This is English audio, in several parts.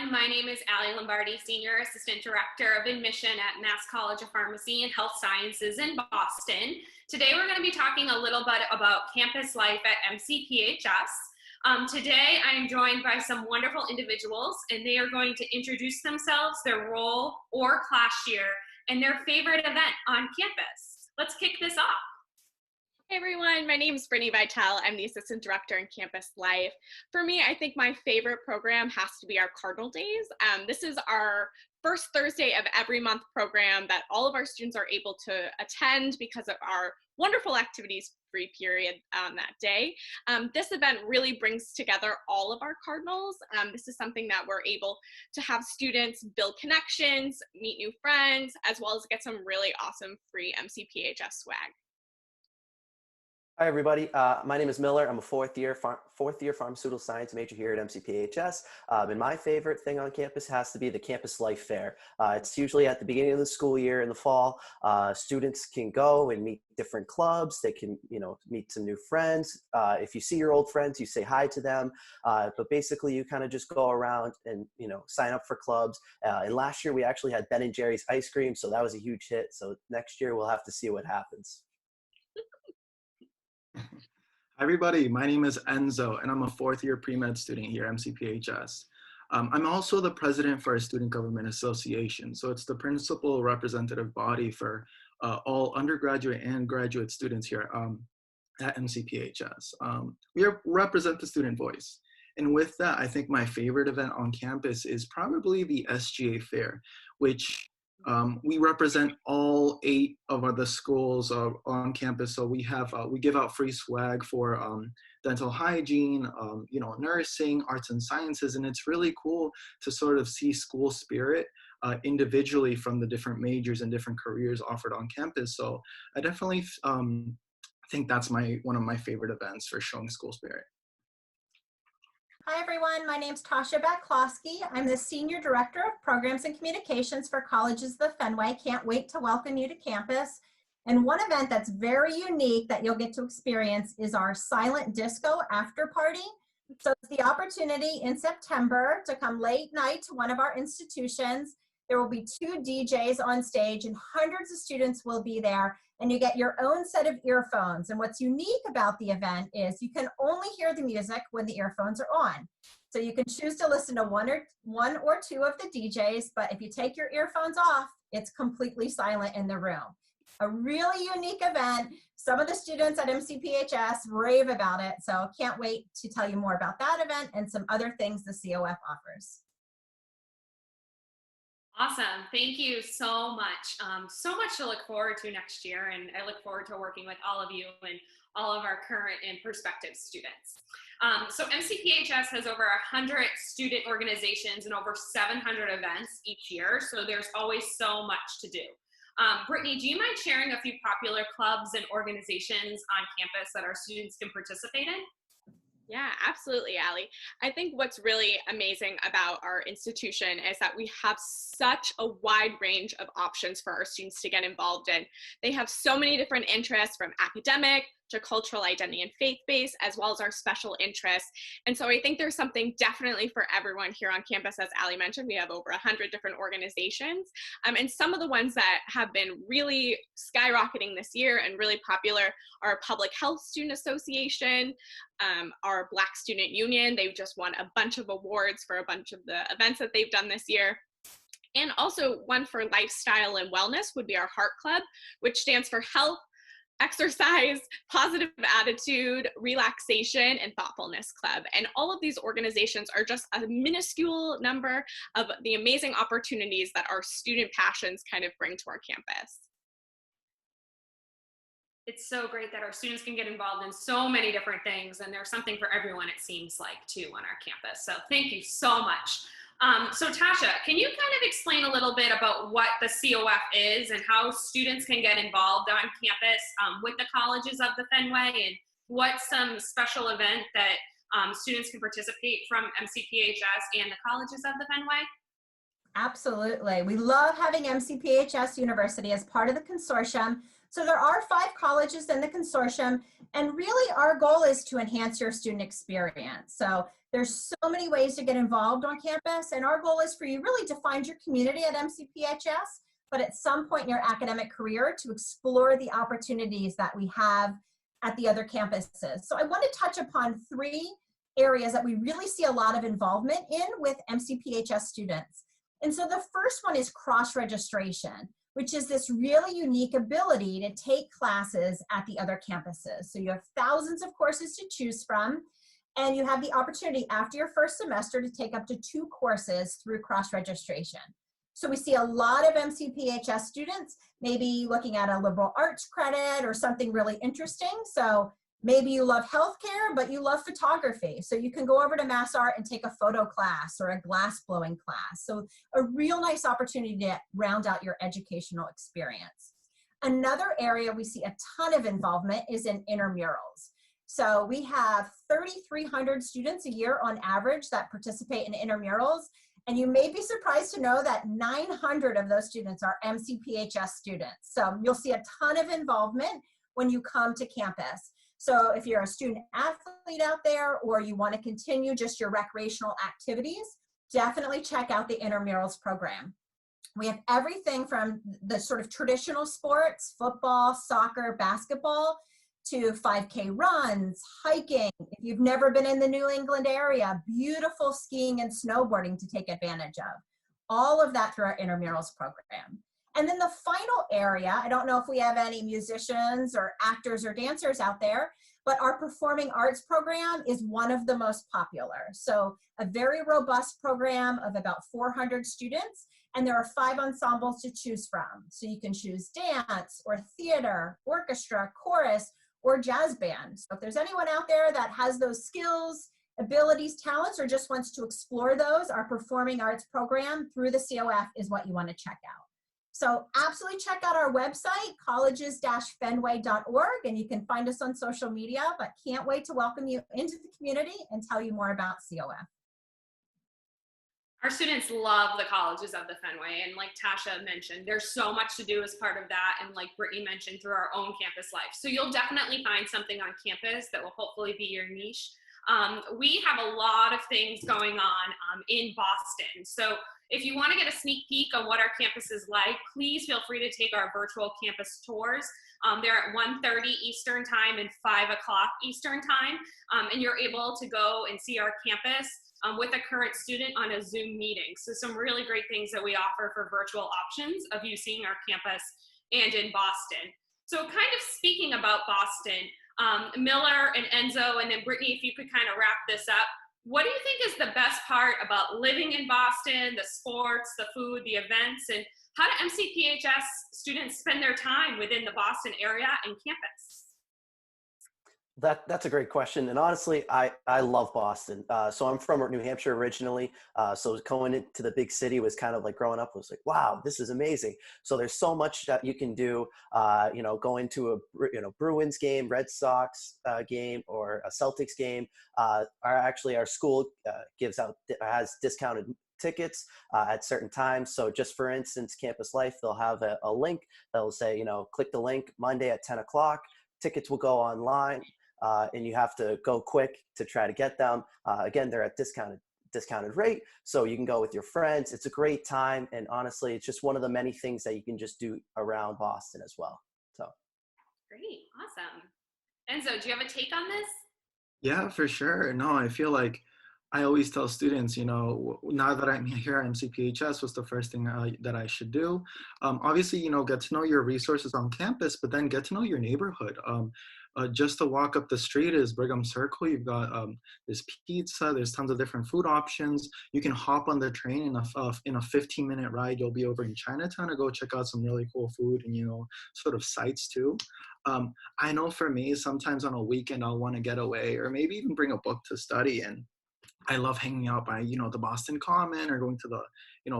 everyone. My name is Allie Lombardi, Senior Assistant Director of Admission at Mass College of Pharmacy and Health Sciences in Boston. Today we're going to be talking a little bit about campus life at MCPHS. Today I am joined by some wonderful individuals, and they are going to introduce themselves, their role or class year, and their favorite event on campus. Let's kick this off. Hey everyone, my name is Brittany Vitale. I'm the Assistant Director in Campus Life. For me, I think my favorite program has to be our Cardinal Days. This is our first Thursday of every month program that all of our students are able to attend because of our wonderful activities free period on that day. This event really brings together all of our Cardinals. This is something that we're able to have students build connections, meet new friends, as well as get some really awesome free MCPHS swag. Hi everybody, my name is Miller. I'm a fourth year pharmaceutical science major here at MCPHS. And my favorite thing on campus has to be the Campus Life Fair. It's usually at the beginning of the school year in the fall. Students can go and meet different clubs. They can, meet some new friends. If you see your old friends, you say hi to them. But basically you kind of just go around and, sign up for clubs. And last year we actually had Ben & Jerry's ice cream, so that was a huge hit. So next year we'll have to see what happens. Hi everybody, my name is Enzo and I'm a fourth year pre-med student here at MCPHS. I'm also the president for our Student Government Association. So it's the principal representative body for all undergraduate and graduate students here at MCPHS. We represent the student voice. And with that, I think my favorite event on campus is probably the SGA Fair, which we represent all 8 of the schools on campus. So we give out free swag for dental hygiene, nursing, arts and sciences, and it's really cool to sort of see school spirit individually from the different majors and different careers offered on campus. So I definitely think that's one of my favorite events for showing school spirit. Hi everyone, my name is Tasha Baklowski. I'm the Senior Director of Programs and Communications for Colleges of the Fenway. Can't wait to welcome you to campus. And one event that's very unique that you'll get to experience is our silent disco after party. So it's the opportunity in September to come late night to one of our institutions. There will be 2 DJs on stage and hundreds of students will be there, and you get your own set of earphones. And what's unique about the event is you can only hear the music when the earphones are on. So you can choose to listen to one or two of the DJs, but if you take your earphones off, it's completely silent in the room. A really unique event. Some of the students at MCPHS rave about it, so can't wait to tell you more about that event and some other things the COF offers. Awesome. Thank you so much. So much to look forward to next year, and I look forward to working with all of you and all of our current and prospective students. So MCPHS has over 100 student organizations and over 700 events each year, so there's always so much to do. Brittany, do you mind sharing a few popular clubs and organizations on campus that our students can participate in? Yeah, absolutely, Allie. I think what's really amazing about our institution is that we have such a wide range of options for our students to get involved in. They have so many different interests, from academic to cultural identity and faith-based, as well as our special interests. And so I think there's something definitely for everyone here on campus. As Allie mentioned, we have over 100 different organizations. And some of the ones that have been really skyrocketing this year and really popular are Public Health Student Association, our Black Student Union. They've just won a bunch of awards for a bunch of the events that they've done this year. And also one for lifestyle and wellness would be our Heart Club, which stands for health, exercise, positive attitude, relaxation, and thoughtfulness club. And all of these organizations are just a minuscule number of the amazing opportunities that our student passions kind of bring to our campus. It's so great that our students can get involved in so many different things, and there's something for everyone, it seems like, too, on our campus. So thank you so much. So Tasha, can you kind of explain a little bit about what the COF is and how students can get involved on campus with the colleges of the Fenway, and what's some special event that students can participate from MCPHS and the colleges of the Fenway? Absolutely. We love having MCPHS University as part of the consortium. So there are 5 colleges in the consortium, and really our goal is to enhance your student experience. So there's so many ways to get involved on campus, and our goal is for you really to find your community at MCPHS, but at some point in your academic career to explore the opportunities that we have at the other campuses. So I want to touch upon 3 areas that we really see a lot of involvement in with MCPHS students. And so the first one is cross-registration, which is this really unique ability to take classes at the other campuses. So you have thousands of courses to choose from, and you have the opportunity after your first semester to take up to 2 courses through cross-registration. So we see a lot of MCPHS students maybe looking at a liberal arts credit or something really interesting. So maybe you love healthcare, but you love photography. So you can go over to Mass Art and take a photo class or a glass blowing class. So a real nice opportunity to round out your educational experience. Another area we see a ton of involvement is in intramurals. So we have 3,300 students a year on average that participate in intramurals. And you may be surprised to know that 900 of those students are MCPHS students. So you'll see a ton of involvement when you come to campus. So if you're a student athlete out there, or you want to continue just your recreational activities, definitely check out the intramurals program. We have everything from the sort of traditional sports, football, soccer, basketball, to 5K runs, hiking. If you've never been in the New England area, beautiful skiing and snowboarding to take advantage of. All of that through our intramurals program. And then the final area, I don't know if we have any musicians or actors or dancers out there, but our performing arts program is one of the most popular. So a very robust program of about 400 students, and there are 5 ensembles to choose from. So you can choose dance or theater, orchestra, chorus, or jazz band. So if there's anyone out there that has those skills, abilities, talents, or just wants to explore those, our performing arts program through the COF is what you want to check out. So absolutely check out our website, colleges-fenway.org, and you can find us on social media, but can't wait to welcome you into the community and tell you more about COF. Our students love the colleges of the Fenway, and like Tasha mentioned, there's so much to do as part of that, and like Brittany mentioned, through our own campus life. So you'll definitely find something on campus that will hopefully be your niche. We have a lot of things going on in Boston. So if you want to get a sneak peek on what our campus is like, please feel free to take our virtual campus tours. They're at 1:30 Eastern time and 5 o'clock Eastern time, and you're able to go and see our campus with a current student on a Zoom meeting. So some really great things that we offer for virtual options of you seeing our campus and in Boston. So kind of speaking about Boston, Miller and Enzo, and then Brittany, if you could kind of wrap this up, what do you think is the best part about living in Boston, the sports, the food, the events, and how do MCPHS students spend their time within the Boston area and campus? That's a great question. And honestly, I love Boston. So I'm from New Hampshire originally. So going into the big city was kind of like growing up was like, wow, this is amazing. So there's so much that you can do, going to a, Bruins game, Red Sox game, or a Celtics game. Our school has discounted tickets at certain times. So just for instance, Campus Life, they'll have a link that'll say, click the link Monday at 10 o'clock. Tickets will go online. And you have to go quick to try to get them. Again, they're at discounted rate, so you can go with your friends. It's a great time, and honestly, it's just one of the many things that you can just do around Boston as well. So great, awesome. Enzo, do you have a take on this? Yeah, for sure. No, I feel like I always tell students, now that I'm here at MCPHS, what's the first thing that I should do? Obviously, get to know your resources on campus, but then get to know your neighborhood. Just to walk up the street is Brigham Circle. You've got there's pizza. There's tons of different food options. You can hop on the train in a 15-minute ride. You'll be over in Chinatown to go check out some really cool food and sort of sights too. I know for me, sometimes on a weekend I'll want to get away or maybe even bring a book to study, and I love hanging out by the Boston Common or going to the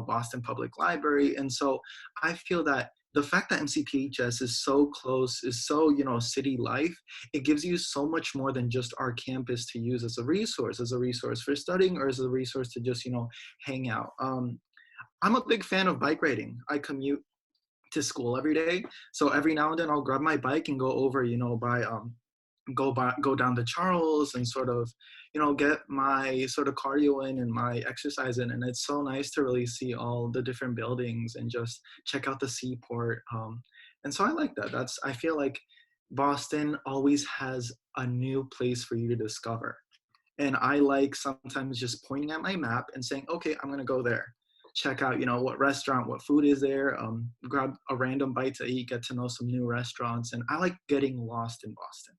Boston Public Library. And so I feel that the fact that MCPHS is so close, is so, city life, it gives you so much more than just our campus to use as a resource for studying or as a resource to just, hang out. I'm a big fan of bike riding. I commute to school every day. So every now and then I'll grab my bike and go over, go down to Charles and sort of, get my sort of cardio in and my exercise in. And it's so nice to really see all the different buildings and just check out the seaport. And so I like that. I feel like Boston always has a new place for you to discover. And I like sometimes just pointing at my map and saying, okay, I'm going to go there. Check out, what restaurant, what food is there, grab a random bite to eat, get to know some new restaurants. And I like getting lost in Boston.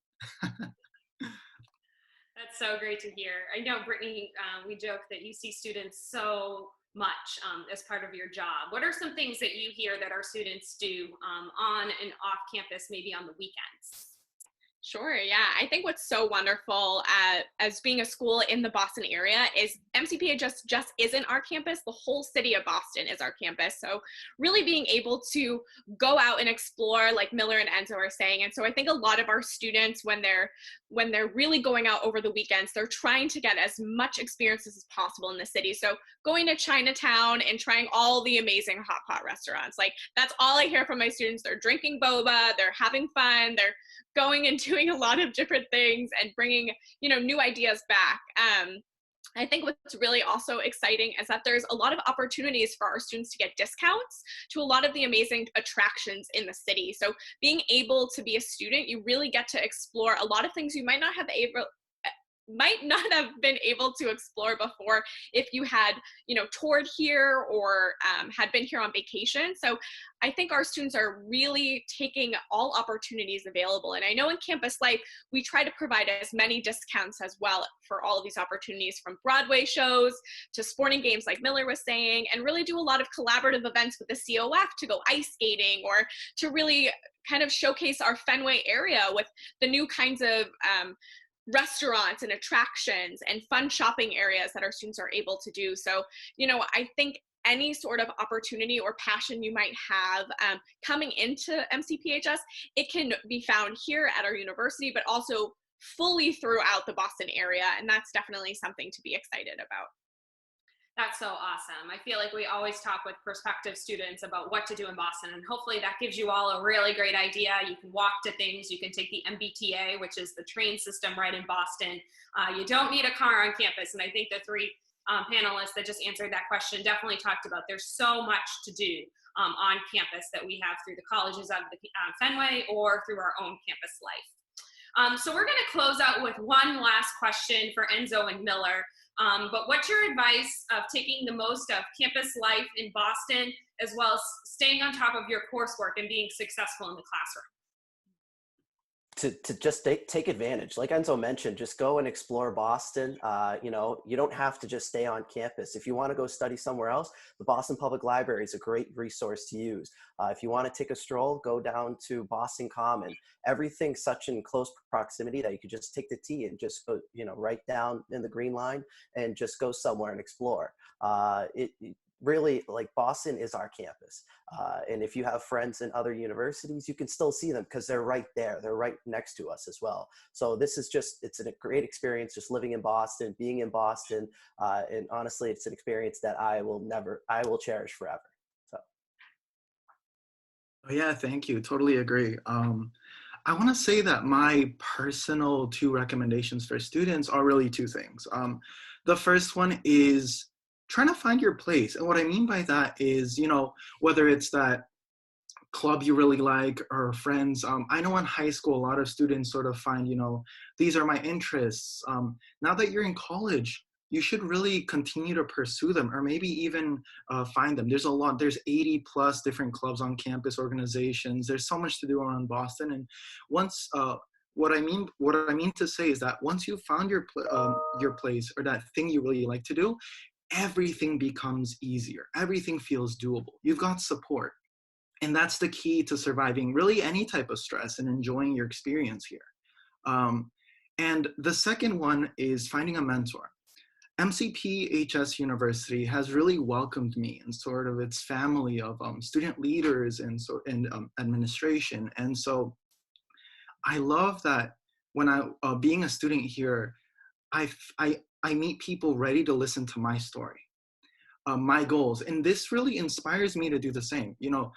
That's so great to hear. I know, Brittany, we joke that you see students so much as part of your job. What are some things that you hear that our students do on and off campus, maybe on the weekends? Sure, yeah. I think what's so wonderful as being a school in the Boston area is MCPHS just isn't our campus. The whole city of Boston is our campus. So really being able to go out and explore, like Miller and Enzo are saying. And so I think a lot of our students, when they're really going out over the weekends, they're trying to get as much experiences as possible in the city. So going to Chinatown and trying all the amazing hot pot restaurants. Like, that's all I hear from my students. They're drinking boba, they're having fun, they're going and doing a lot of different things and bringing, new ideas back. I think what's really also exciting is that there's a lot of opportunities for our students to get discounts to a lot of the amazing attractions in the city. So being able to be a student, you really get to explore a lot of things you might not have been able to explore before if you had, toured here or had been here on vacation. So I think our students are really taking all opportunities available. And I know in campus life, we try to provide as many discounts as well for all of these opportunities, from Broadway shows to sporting games like Miller was saying, and really do a lot of collaborative events with the COF to go ice skating or to really kind of showcase our Fenway area with the new kinds of restaurants and attractions and fun shopping areas that our students are able to do. So, I think any sort of opportunity or passion you might have coming into MCPHS, it can be found here at our university, but also fully throughout the Boston area. And that's definitely something to be excited about. That's so awesome. I feel like we always talk with prospective students about what to do in Boston, and hopefully that gives you all a really great idea. You can walk to things. You can take the MBTA, which is the train system right in Boston. You don't need a car on campus, and I think the three panelists that just answered that question definitely talked about there's so much to do on campus that we have through the colleges of the Fenway or through our own campus life. So we're going to close out with one last question for Enzo and Miller. But what's your advice of taking the most of campus life in Boston, as well as staying on top of your coursework and being successful in the classroom? To just take advantage. Like Enzo mentioned, just go and explore Boston. You don't have to just stay on campus. If you want to go study somewhere else, the Boston Public Library is a great resource to use. If you want to take a stroll, go down to Boston Common. Everything's such in close proximity that you could just take the T and just go, right down in the Green Line and just go somewhere and explore. Really, like, Boston is our campus. And if you have friends in other universities, you can still see them because they're right there. They're right next to us as well. So this is it's a great experience just living in Boston, being in Boston. And honestly, it's an experience that I will cherish forever. So. Oh, yeah, thank you. Totally agree. I want to say that my personal 2 recommendations for students are really 2 things. The first one is trying to find your place. And what I mean by that is, whether it's that club you really like or friends. I know in high school, a lot of students sort of find, these are my interests. Now that you're in college, you should really continue to pursue them, or maybe even find them. There's 80 plus different clubs on campus, organizations. There's so much to do around Boston. And once, what I mean to say is that once you found your place or that thing you really like to do, everything becomes easier. Everything feels doable. You've got support. And that's the key to surviving really any type of stress and enjoying your experience here. And the second one is finding a mentor. MCPHS University has really welcomed me in sort of its family of student leaders and administration. And so I love that when being a student here, I meet people ready to listen to my story. my goals. And this really inspires me to do the same. You know,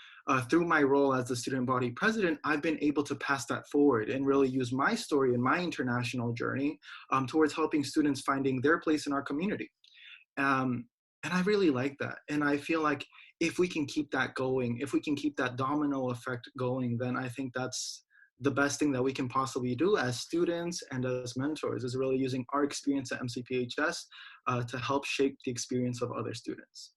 through my role as the student body president, I've been able to pass that forward and really use my story and my international journey towards helping students finding their place in our community. And I really like that. And I feel like if we can keep that going, if we can keep that domino effect going, then I think that's the best thing that we can possibly do as students and as mentors, is really using our experience at MCPHS to help shape the experience of other students.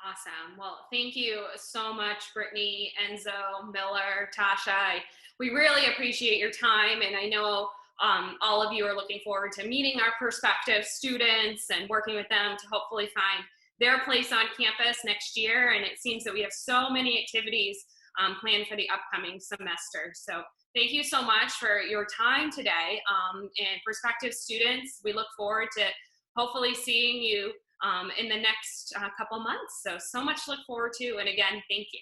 Awesome. Well, thank you so much, Brittany, Enzo, Miller, Tasha. We really appreciate your time, and I know all of you are looking forward to meeting our prospective students and working with them to hopefully find their place on campus next year. And it seems that we have so many activities planned for the upcoming semester. So thank you so much for your time today. And prospective students, we look forward to hopefully seeing you in the next couple months. So much to look forward to. And again, thank you.